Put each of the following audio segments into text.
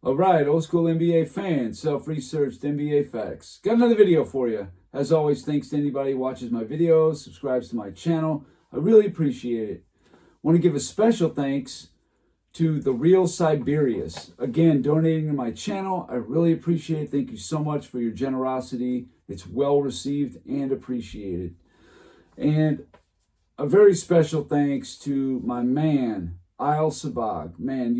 All right, old school NBA fans, self-researched NBA facts. Got another video for you. As always, thanks to anybody who watches my videos, subscribes to my channel. I really appreciate it. Want to give a special thanks to the Real Siberius. Again, donating to my channel. I really appreciate it. Thank you so much for your generosity. It's well received and appreciated. And a very special thanks to my man, Isle Sabag. Man,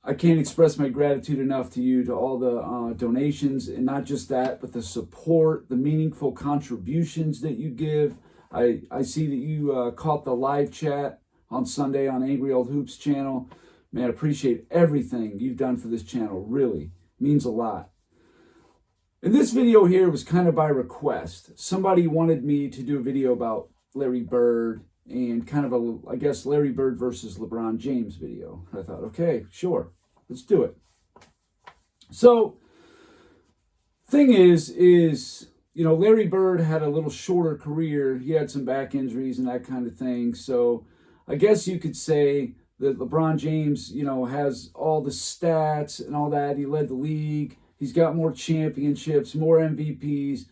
I can't express my gratitude enough to you, to all the donations, and not just that, but the support, the meaningful contributions that you give. I see that you caught the live chat on Sunday on Angry Old Hoops channel. Man, I appreciate everything you've done for this channel. Really means a lot. And this video here was kind of by request. Somebody wanted me to do a video about Larry Bird and kind of I guess, Larry Bird versus LeBron James video. I thought, okay, sure, let's do it. So, thing is, Larry Bird had a little shorter career. He had some back injuries and that kind of thing. So, I guess you could say that LeBron James, has all the stats and all that. He led the league. He's got more championships, more MVPs.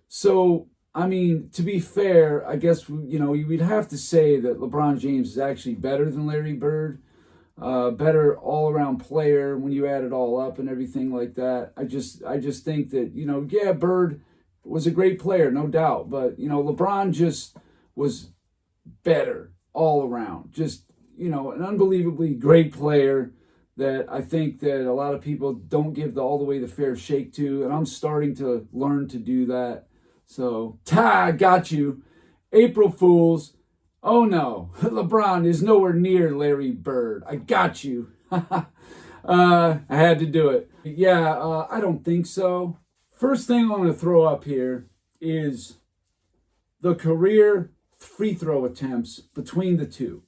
So, I mean, to be fair, I guess, we'd have to say that LeBron James is actually better than Larry Bird. Better all-around player when you add it all up and everything like that. I just think that, Bird was a great player, no doubt. But, LeBron just was better all around. Just, an unbelievably great player that I think that a lot of people don't give all the way the fair shake to. And I'm starting to learn to do that. So, got you. April Fools. Oh no, LeBron is nowhere near Larry Bird. I got you. I had to do it. Yeah, I don't think so. First thing I'm going to throw up here is the career free throw attempts between the two.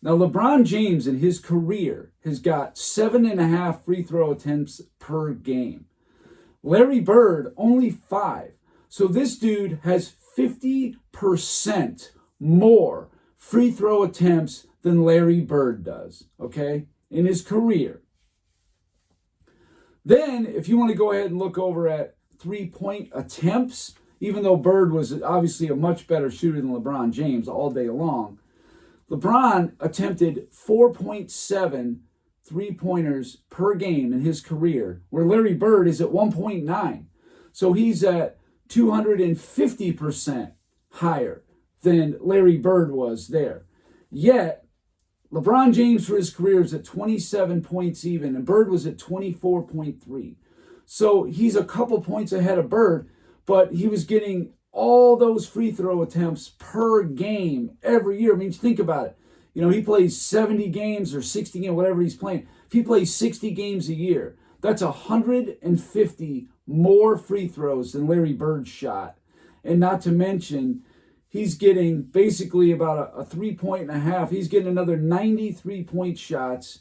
Now, LeBron James in his career has got 7.5 free throw attempts per game. Larry Bird, only 5. So this dude has 50% more free throw attempts than Larry Bird does, okay, in his career. Then, if you want to go ahead and look over at three-point attempts, even though Bird was obviously a much better shooter than LeBron James all day long, LeBron attempted 4.7 three-pointers per game in his career, where Larry Bird is at 1.9. So he's at 250% higher than Larry Bird was there. Yet, LeBron James for his career is at 27 points even, and Bird was at 24.3. So he's a couple points ahead of Bird, but he was getting all those free throw attempts per game every year. I mean, think about it. He plays 70 games or 60 games, whatever he's playing. If he plays 60 games a year, that's 150 more free throws than Larry Bird shot. And not to mention, he's getting basically about a 3.5 point. He's getting another 93 point shots,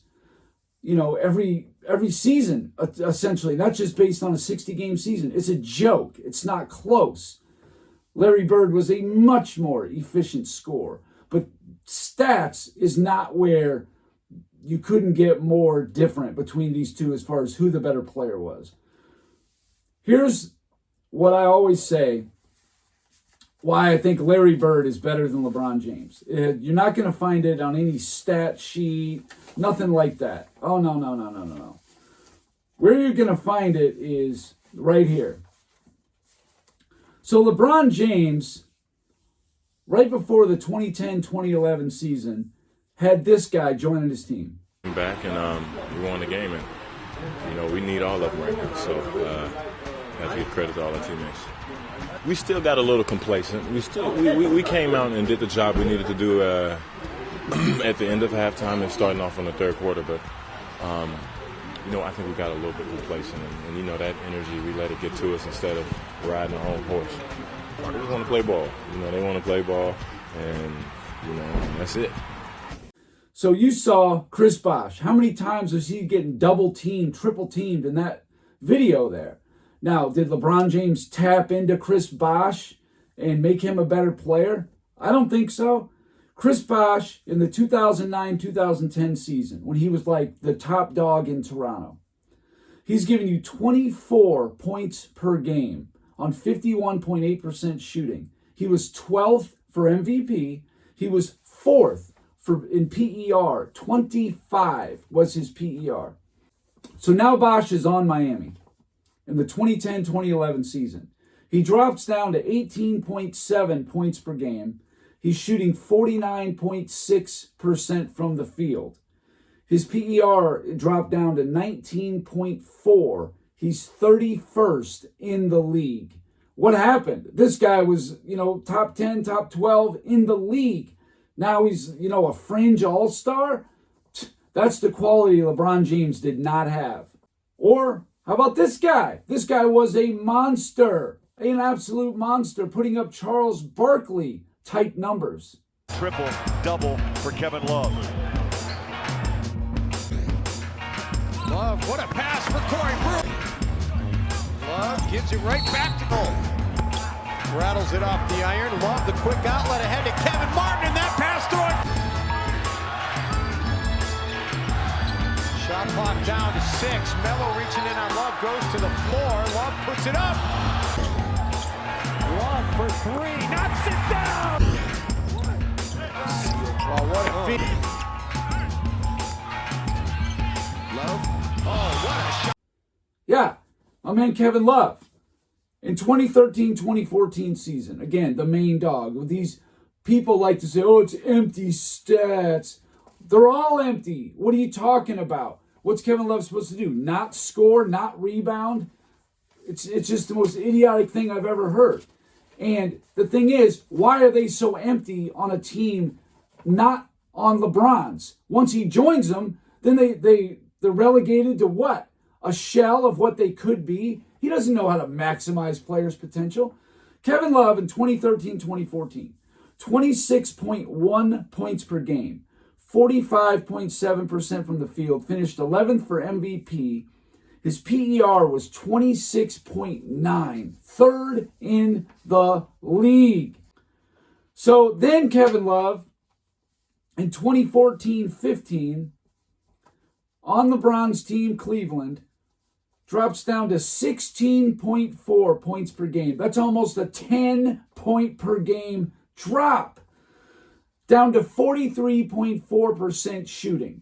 every season, essentially, not just based on a 60-game season. It's a joke. It's not close. Larry Bird was a much more efficient scorer. But stats is not where you couldn't get more different between these two as far as who the better player was. Here's what I always say, why I think Larry Bird is better than LeBron James. You're not going to find it on any stat sheet, nothing like that. Oh, no. Where you're going to find it is right here. So LeBron James, right before the 2010-2011 season, had this guy joining his team. Back and we won the game, and we need all of them right now. So have to give credit to all our teammates. We still got a little complacent. We came out and did the job we needed to do at the end of halftime and starting off on the third quarter. But I think we got a little bit complacent, and that energy, we let it get to us instead of riding our own horse. They just want to play ball. They want to play ball, and that's it. So you saw Chris Bosh. How many times was he getting double teamed, triple teamed in that video there? Now, did LeBron James tap into Chris Bosh and make him a better player? I don't think so. Chris Bosh in the 2009-2010 season, when he was like the top dog in Toronto, he's giving you 24 points per game on 51.8% shooting. He was 12th for MVP. He was 4th in PER. 25 was his PER. So now Bosh is on Miami in the 2010-2011 season. He drops down to 18.7 points per game. He's shooting 49.6% from the field. His PER dropped down to 19.4. He's 31st in the league. What happened? This guy was, top 10, top 12 in the league. Now he's, a fringe all-star. That's the quality LeBron James did not have. Or how about this guy? This guy was a monster, an absolute monster, putting up Charles Barkley type numbers. Triple double for Kevin Love. Love, what a pass for Corey Brewer. Love gives it right back to goal. Rattles it off the iron. Love the quick outlet ahead to Kevin Martin, and that pass through it. Shot clock down to 6. Melo reaching in on Love, goes to the floor. Love puts it up. Love for 3, knocks it down. Well, what a feat. Love. Oh, what a shot. Yeah, my man Kevin Love. In 2013-2014 season, again, the main dog. These people like to say, it's empty stats. They're all empty. What are you talking about? What's Kevin Love supposed to do? Not score, not rebound? It's just the most idiotic thing I've ever heard. And the thing is, why are they so empty on a team not on LeBron's? Once he joins them, then they're relegated to what? A shell of what they could be? He doesn't know how to maximize players' potential. Kevin Love in 2013-2014, 26.1 points per game, 45.7% from the field, finished 11th for MVP. His PER was 26.9, third in the league. So then Kevin Love, in 2014-15, on LeBron's team, Cleveland, drops down to 16.4 points per game. That's almost a 10-point per game drop. Down to 43.4% shooting.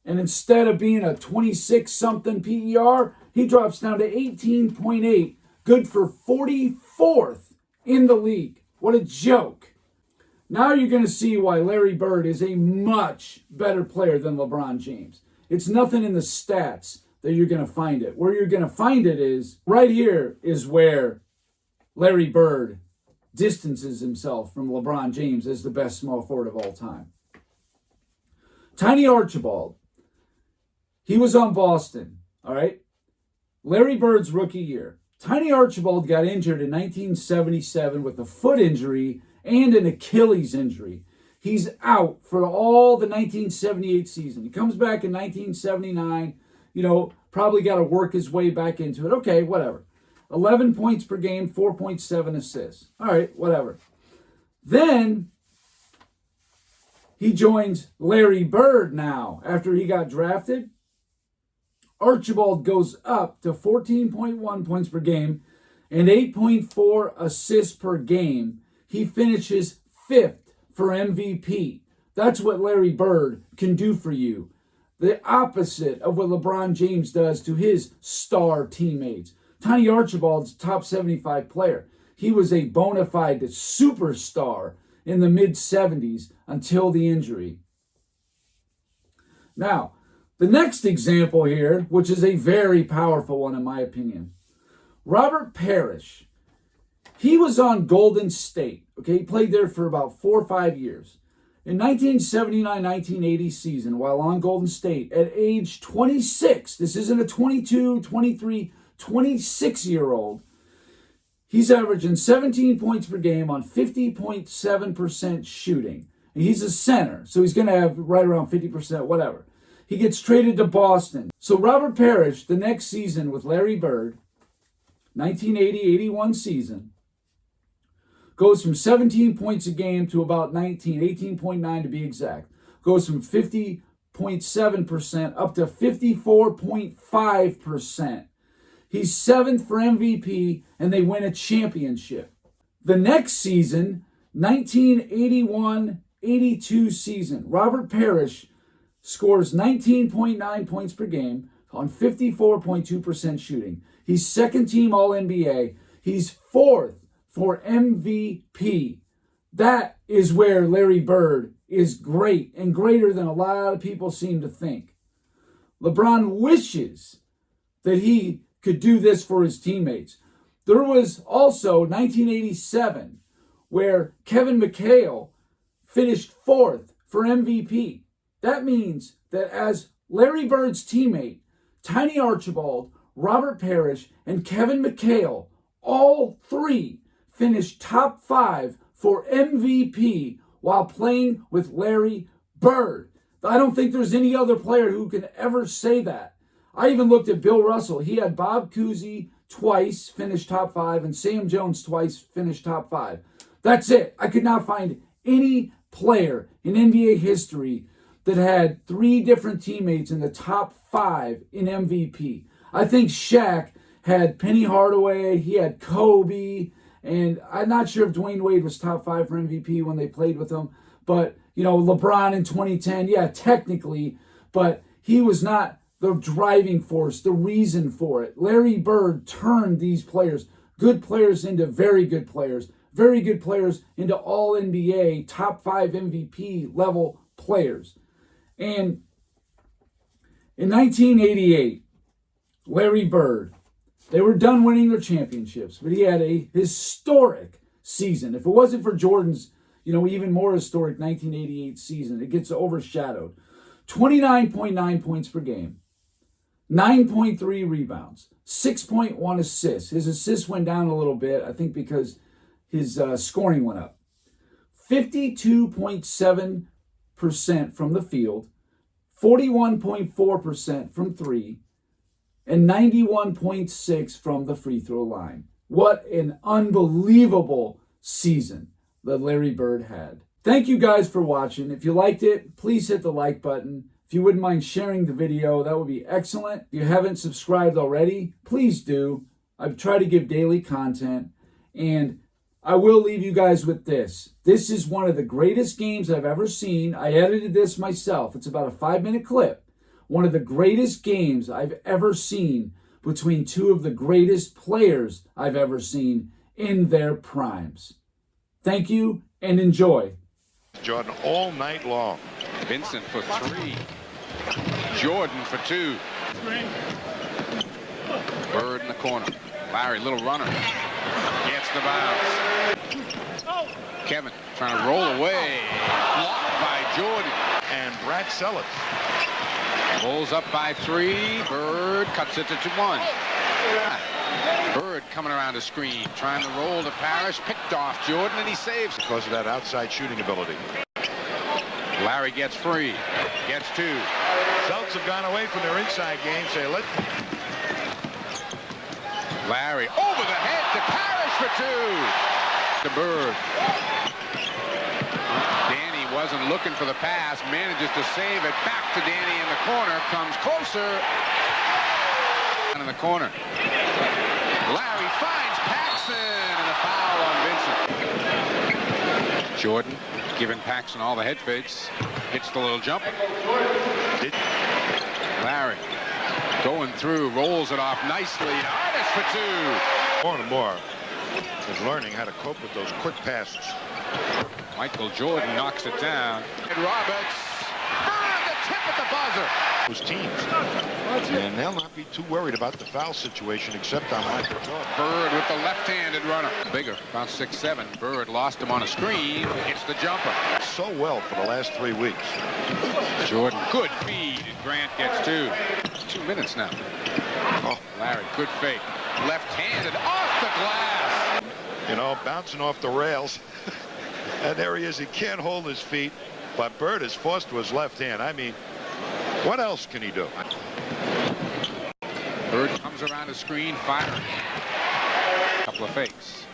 And instead of being a 26-something PER, he drops down to 18.8. Good for 44th in the league. What a joke. Now you're going to see why Larry Bird is a much better player than LeBron James. It's nothing in the stats that you're going to find it. Where you're going to find it is, right here is where Larry Bird distances himself from LeBron James as the best small forward of all time. Tiny Archibald, he was on Boston, all right? Larry Bird's rookie year. Tiny Archibald got injured in 1977 with a foot injury and an Achilles injury. He's out for all the 1978 season. He comes back in 1979, probably got to work his way back into it. Okay, whatever. 11 points per game, 4.7 assists. All right, whatever. Then he joins Larry Bird now after he got drafted. Archibald goes up to 14.1 points per game and 8.4 assists per game. He finishes 5th for MVP. That's what Larry Bird can do for you. The opposite of what LeBron James does to his star teammates. Tiny Archibald's top 75 player. He was a bona fide superstar in the mid-70s until the injury. Now, the next example here, which is a very powerful one in my opinion. Robert Parrish. He was on Golden State. Okay, he played there for about 4 or 5 years. In 1979-1980 season, while on Golden State, at age 26, this isn't a 22, 23, 26-year-old, he's averaging 17 points per game on 50.7% shooting. And he's a center, so he's going to have right around 50%, whatever. He gets traded to Boston. So Robert Parrish, the next season with Larry Bird, 1980-81 season, Goes from 17 points a game to about 19, 18.9 to be exact. Goes from 50.7% up to 54.5%. He's 7th for MVP, and they win a championship. The next season, 1981-82 season, Robert Parrish scores 19.9 points per game on 54.2% shooting. He's second team All-NBA. He's 4th for MVP. That is where Larry Bird is great and greater than a lot of people seem to think. LeBron wishes that he could do this for his teammates. There was also 1987 where Kevin McHale finished 4th for MVP. That means that as Larry Bird's teammate, Tiny Archibald, Robert Parrish, and Kevin McHale, all 3 finished top 5 for MVP while playing with Larry Bird. I don't think there's any other player who can ever say that. I even looked at Bill Russell. He had Bob Cousy twice finish top 5 and Sam Jones twice finish top 5. That's it. I could not find any player in NBA history that had 3 different teammates in the top 5 in MVP. I think Shaq had Penny Hardaway, he had Kobe, and I'm not sure if Dwayne Wade was top 5 for MVP when they played with him. But, LeBron in 2010, yeah, technically, but he was not the driving force, the reason for it. Larry Bird turned these players, good players into very good players into All-NBA, top 5 MVP level players. And in 1988, Larry Bird, they were done winning their championships, but he had a historic season. If it wasn't for Jordan's, even more historic 1988 season, it gets overshadowed. 29.9 points per game, 9.3 rebounds, 6.1 assists. His assists went down a little bit, I think because his scoring went up. 52.7% from the field, 41.4% from 3, and 91.6% from the free throw line. What an unbelievable season that Larry Bird had. Thank you guys for watching. If you liked it, please hit the like button. If you wouldn't mind sharing the video, that would be excellent. If you haven't subscribed already, please do. I try to give daily content, and I will leave you guys with this. This is one of the greatest games I've ever seen. I edited this myself. It's about a 5-minute clip. One of the greatest games I've ever seen between 2 of the greatest players I've ever seen in their primes. Thank you and enjoy. Jordan all night long. Vincent for 3. Jordan for 2. Bird in the corner. Larry, little runner. Gets the bounce. Kevin trying to roll away. Blocked by Jordan. And Brad Sellers. Rolls up by 3. Bird cuts it to 1. Bird coming around the screen. Trying to roll to Parrish. Picked off Jordan, and he saves. Because of that outside shooting ability. Larry gets free. Gets 2. Celtics have gone away from their inside game. Say, let Larry over the head to Parrish for 2. To Bird. Danny wasn't looking for the pass. Manages to save it. Back to Danny in the corner. Comes closer. In the corner. Larry finds Paxson, and a foul on Vincent. Jordan giving Paxson all the head fakes. Hits the little jump. Larry going through, rolls it off nicely. Artist for 2. more and more is learning how to cope with those quick passes. Michael Jordan knocks it down. And Roberts. Bird, the tip at the buzzer. Those teams. And they'll not be too worried about the foul situation except on Michael Jordan. Bird with the left-handed runner. Bigger, about 6'7". Bird lost him on a screen. Hits the jumper. So well for the last 3 weeks. Jordan, good feed. Grant gets 2. 2 minutes now. Oh, Larry, good fake. Left-handed off the glass. You know, bouncing off the rails. And there he is. He can't hold his feet. But Bird is forced to his left hand. I mean, what else can he do? Bird comes around the screen, firing. Couple of fakes.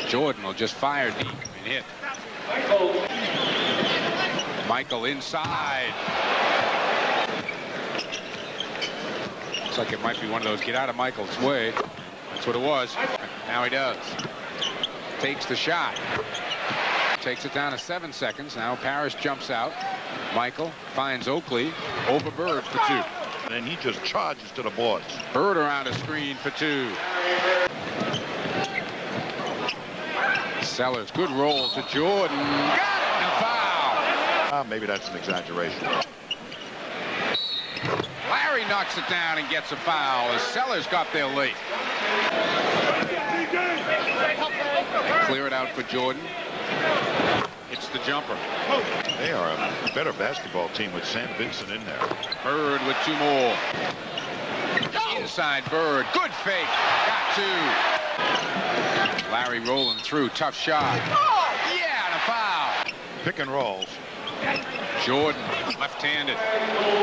Jordan will just fire deep and hit. Michael inside. Looks like it might be one of those get out of Michael's way. That's what it was. Now he does. Takes the shot. Takes it down to 7 seconds. Now Parrish jumps out. Michael finds Oakley over Bird for 2. And he just charges to the boards. Bird around a screen for 2. Sellers, good roll to Jordan. Got it, and a foul. Maybe that's an exaggeration. Larry knocks it down and gets a foul as Sellers got there late. They clear it out for Jordan. It's the jumper. They are a better basketball team with Sam Vincent in there. Bird with 2 more. Inside Bird. Good fake. Got 2. Larry rolling through. Tough shot. Oh, yeah, and a foul. Pick and rolls. Jordan, left-handed.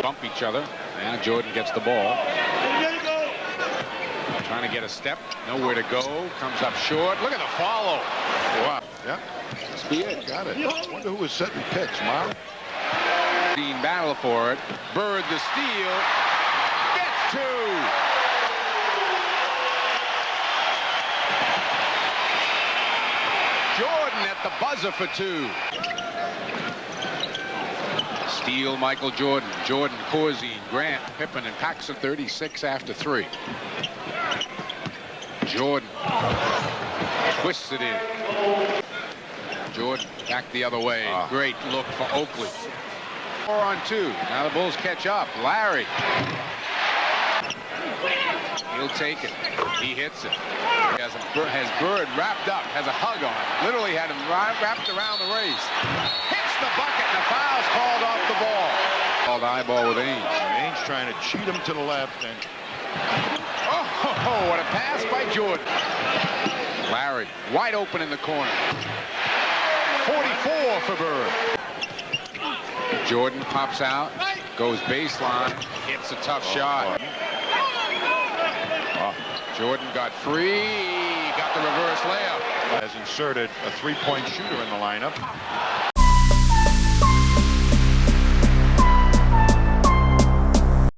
Bump each other. And Jordan gets the ball. Trying to get a step. Nowhere to go. Comes up short. Look at the follow. Wow. Yeah. Must be it. Got it. Wonder who was setting picks, Mark. Battle for it. Bird the steal. Gets 2. Jordan at the buzzer for 2. Steal Michael Jordan. Jordan, Corzine, Grant, Pippen, and Paxson 36 after 3. Jordan twists it in. Jordan back the other way. Great look for Oakley. 4 on 2. Now the Bulls catch up. Larry. He'll take it. He hits it. Has Bird wrapped up. Has a hug on it. Literally had him wrapped around the waist. Hits the bucket and the foul's called off the ball. Called eyeball with Ainge. Ainge trying to cheat him to the left. And oh, what a pass by Jordan. Larry wide open in the corner. 44 for Bird. Jordan pops out, goes baseline, hits a tough shot. Jordan got free, got the reverse layup. has inserted a 3-point shooter in the lineup.